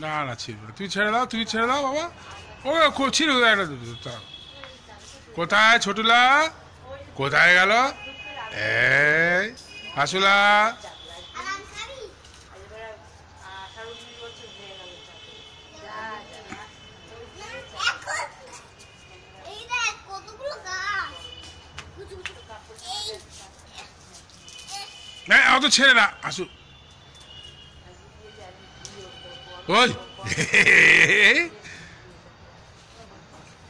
না না ছিড়বে, তুই ছেড়ে দাও, তুই ছেড়ে দাও বাবা। ও ছিড়ে একটা কোথায় ছোটুলা, কোথায় গেল? এই হাসুলা, অত ছেড়ে না আসু। ওই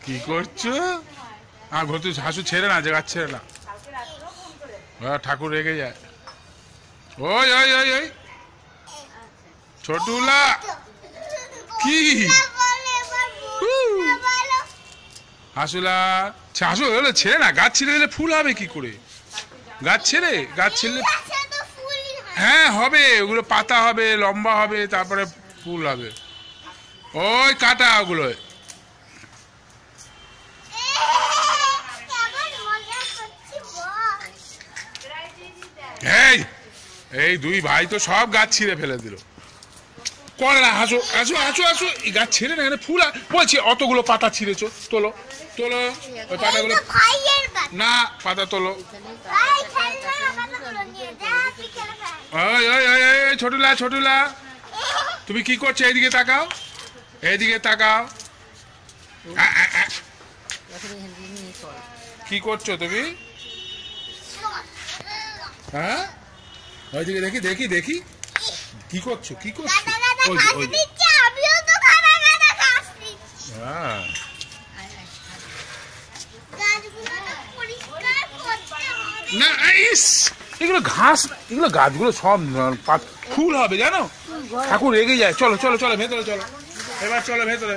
কি করছো? তুই হাসু ছেড়ে না, যে গাছ ছেড়ে না, ঠাকুর রেগে যায়। ওই ওই ওই ওই ছোটুলা কি হাসুলা, হাসু ছেড়ে না, গাছ ছেড়ে দিলে ফুল হবে কি করে? গাছ ছেড়ে, গাছ ছেড়ে হ্যাঁ হবে, ওগুলো পাতা হবে, লম্বা হবে, তারপরে ফুল হবে। ওই কাটা ওগুলো। এই দুই ভাই তো সব গাছ ছিঁড়ে ফেলে দিল। করে না হাসো, আসো আসো আসো, এই গাছ ছেড়ে না, এখানে ফুল বলছি, অতগুলো পাতা ছিঁড়েছো, তোলো তোলো ওই পাতাগুলো, না পাতা তোলো। ওই ওই ওই ছোটুলা, ছোটুলা তুমি কি করছো? এইদিকে তাকাও, এইদিকে তাকাও, কি করছো তুমি? হ্যাঁ ওইদিকে দেখি দেখি দেখি, কি করছো, কি করছো? না এগুলো ঘাস, এগুলো গাছগুলো সব ফুল হবে জানো, ঠাকুর রেগে যায়। চলো চলো চলো ভেতরে চলো, এবার চলো ভেতরে।